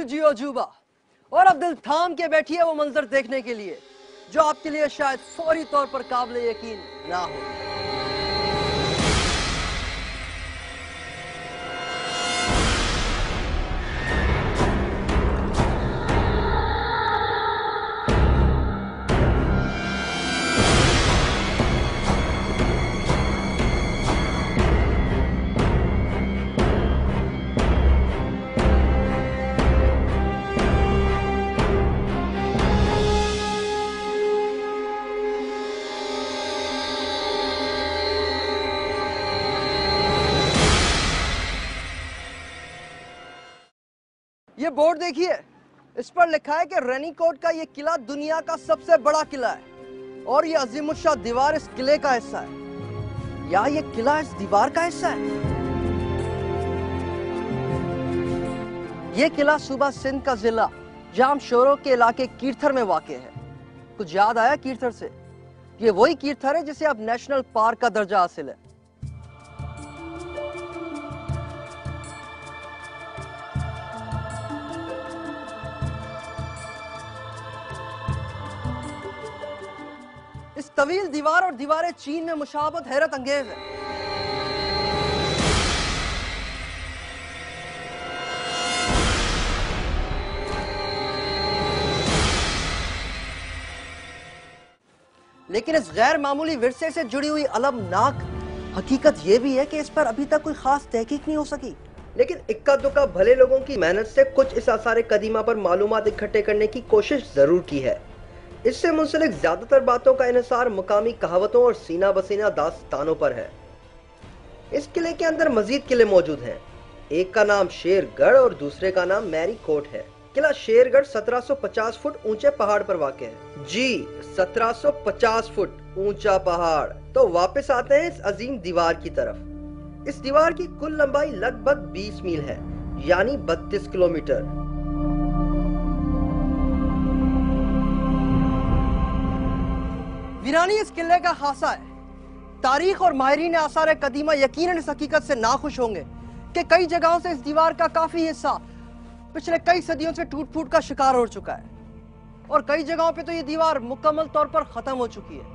जियो जुबा और अब दिल थाम के बैठी है वो मंजर देखने के लिए जो आपके लिए शायद फौरी तौर पर काबिल यकीन ना हो। ये बोर्ड देखिए, इस पर लिखा है कि रेनीकोट का ये किला दुनिया का सबसे बड़ा किला है और ये अजीमुद्दीन दीवार इस किले का हिस्सा है या ये किला इस दीवार का हिस्सा है। ये किला सूबा सिंध का जिला जामशोरो के इलाके कीर्थर में वाक़े है। कुछ याद आया कीर्थर से? ये वही कीर्थर है जिसे अब नेशनल पार्क का दर्जा हासिल है। इस तवील दीवार और दीवारें चीन में मुशाबत हैरत अंगेज है। लेकिन इस गैर मामूली विरसे से जुड़ी हुई अलमनाक हकीकत यह भी है कि इस पर अभी तक कोई खास तहकीक नहीं हो सकी। लेकिन इक्का दुक्का भले लोगों की मेहनत से कुछ इस आसार कदीमा पर मालूमात इकट्ठे करने की कोशिश जरूर की है। इससे मुंसलिक ज्यादातर बातों का इन्हिसार मुकामी कहावतों और सीना बसीना दास्तानों पर है। इस किले के अंदर मजीद किले मौजूद हैं। एक का नाम शेरगढ़ और दूसरे का नाम मैरी कोट है। किला शेरगढ़ 1750 फुट ऊंचे पहाड़ पर वाक़ है। जी 1750 फुट ऊंचा पहाड़। तो वापस आते हैं इस अजीम दीवार की तरफ। इस दीवार की कुल लंबाई लगभग 20 मील है, यानी 32 किलोमीटर। वीरानी इस किले का खासा है। तारीख और माहिरीन आसार कदीमा यकीनन इस हकीकत से नाखुश होंगे कि कई जगहों से इस दीवार का काफी हिस्सा पिछले कई सदियों से टूट फूट का शिकार हो चुका है और कई जगहों पे तो ये दीवार मुकम्मल तौर पर खत्म हो चुकी है।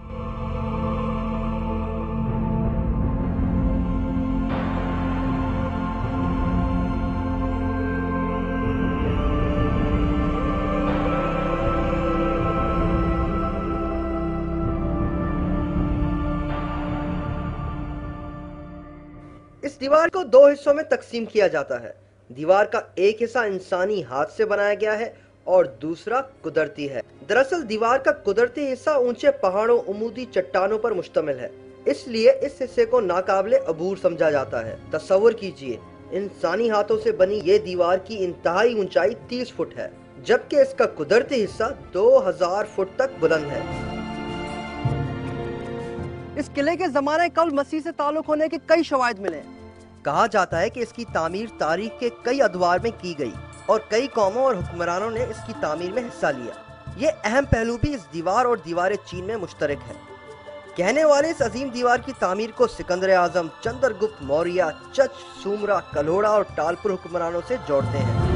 इस दीवार को दो हिस्सों में तकसीम किया जाता है। दीवार का एक हिस्सा इंसानी हाथ से बनाया गया है और दूसरा कुदरती है। दरअसल दीवार का कुदरती हिस्सा ऊंचे पहाड़ों उमूदी चट्टानों पर मुश्तमिल है, इसलिए इस हिस्से को नाकाबिले अबूर समझा जाता है। तस्वर कीजिए, इंसानी हाथों से बनी ये दीवार की इंतहाई ऊंचाई 30 फुट है, जबकि इसका कुदरती हिस्सा 2000 फुट तक बुलंद है। इस किले के ज़माने कब्ल मसीह से ताल्लुक होने के कई शवाहिद मिले। कहा जाता है कि इसकी तामीर तारीख के कई अदवार में की गई और कई कौमों और हुक्मरानों ने इसकी तामीर में हिस्सा लिया। ये अहम पहलू भी इस दीवार और दीवार चीन में मुश्तरक है। कहने वाले इस अजीम दीवार की तामीर को सिकंदर आजम, चंद्रगुप्त मौर्य, चच, सुमरा, कल्होड़ा और टालपुर हुक्मरानों से जोड़ते हैं।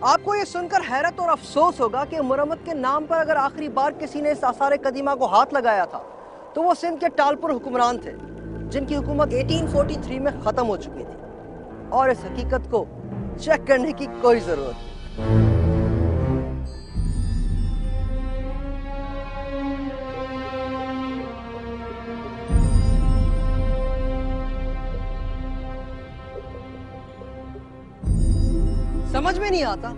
आपको ये सुनकर हैरत और अफसोस होगा कि मुरम्मत के नाम पर अगर आखिरी बार किसी ने इस आसार कदीमा को हाथ लगाया था तो वो सिंध के टालपुर हुक्मरान थे, जिनकी हुकूमत 1843 में खत्म हो चुकी थी। और इस हकीकत को चेक करने की कोई जरूरत नहीं। समझ में नहीं आता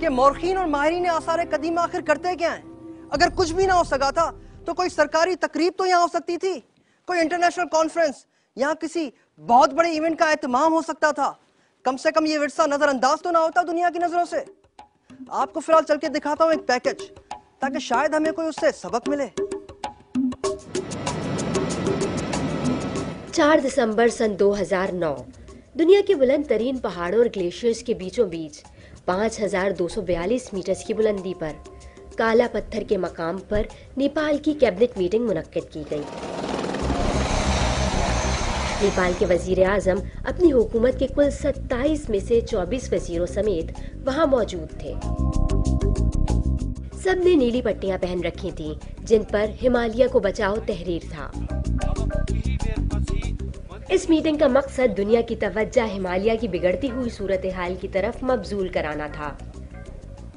कि मौरखीन और माहिरीन आसार कदीमा आखिर करते क्या हैं। अगर कुछ भी ना हो सका था तो कोई सरकारी तकरीब तो यहाँ हो सकती थी, कोई इंटरनेशनल कॉन्फ्रेंस, यहाँ किसी बहुत बड़े इवेंट का एहतमाम हो सकता था। कम से कम ये विरसा नजरअंदाज तो ना होता दुनिया की नजरों से। आपको फिलहाल चल के दिखाता हूँ एक पैकेज, ताकि शायद हमें कोई उससे सबक मिले। 4 दिसंबर सन 2009 दुनिया के बुलंद तरीन पहाड़ों और ग्लेशियर्स के बीचों बीच 5242 मीटर की बुलंदी पर काला पत्थर के मकाम पर नेपाल की कैबिनेट मीटिंग मुनक्किद की गई। नेपाल के वजीर आजम अपनी हुकूमत के कुल 27 में से 24 वजीरों समेत वहां मौजूद थे। सब ने नीली पट्टियां पहन रखी थीं, जिन पर हिमालय को बचाओ तहरीर था। इस मीटिंग का मकसद दुनिया की तवज्जो हिमालय की बिगड़ती हुई सूरत हाल की तरफ मबजूल कराना था।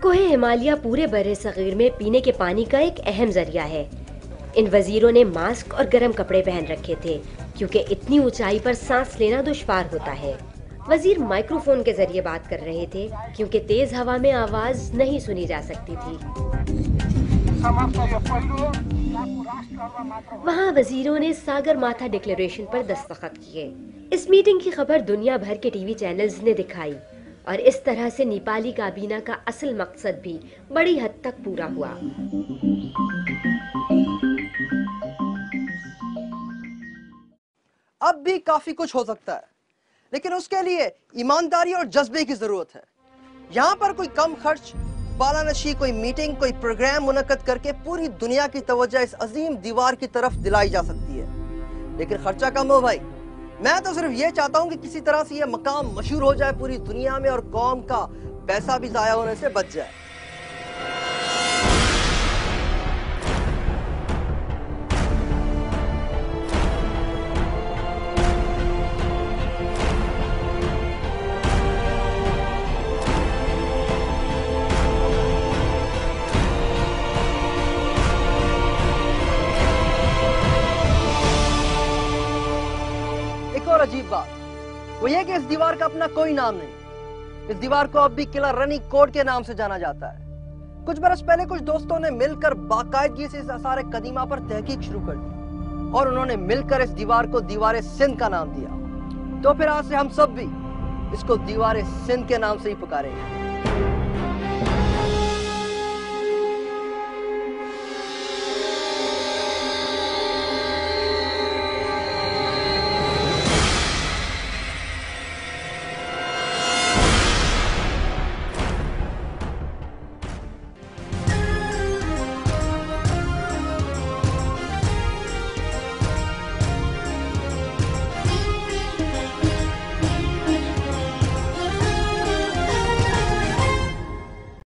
कोहे हिमालय पूरे बर्रे सगीर में पीने के पानी का एक अहम जरिया है। इन वजीरों ने मास्क और गर्म कपड़े पहन रखे थे, क्योंकि इतनी ऊंचाई पर सांस लेना दुश्वार होता है। वजीर माइक्रोफोन के जरिए बात कर रहे थे, क्योंकि तेज हवा में आवाज नहीं सुनी जा सकती थी। वहाँ वजीरों ने सागर माथा डिक्लेरेशन पर दस्तखत किए। इस मीटिंग की खबर दुनिया भर के टीवी चैनल्स ने दिखाई और इस तरह से नेपाली काबीना का असल मकसद भी बड़ी हद तक पूरा हुआ। अब भी काफी कुछ हो सकता है, लेकिन उसके लिए ईमानदारी और जज्बे की जरूरत है। यहाँ पर कोई कम खर्च, बालानशी कोई मीटिंग, कोई प्रोग्राम मुनक्कद करके पूरी दुनिया की तवज्जो इस अजीम दीवार की तरफ दिलाई जा सकती है, लेकिन खर्चा कम हो भाई। मैं तो सिर्फ ये चाहता हूँ कि किसी तरह से ये मकाम मशहूर हो जाए पूरी दुनिया में और कौम का पैसा भी जाया होने से बच जाए। अजीब बात वो ये कि इस दीवार का अपना कोई नाम नहीं। इस दीवार को अब भी किला रनी कोट के नाम से जाना जाता है। कुछ बरस पहले कुछ दोस्तों ने मिलकर बाकायदगी से इस आसार कदीमा पर तहकीक शुरू कर दी और उन्होंने मिलकर इस दीवार को दीवार सिंध का नाम दिया। तो फिर आज से हम सब भी इसको दीवार सिंध के नाम से ही पुकारेंगे।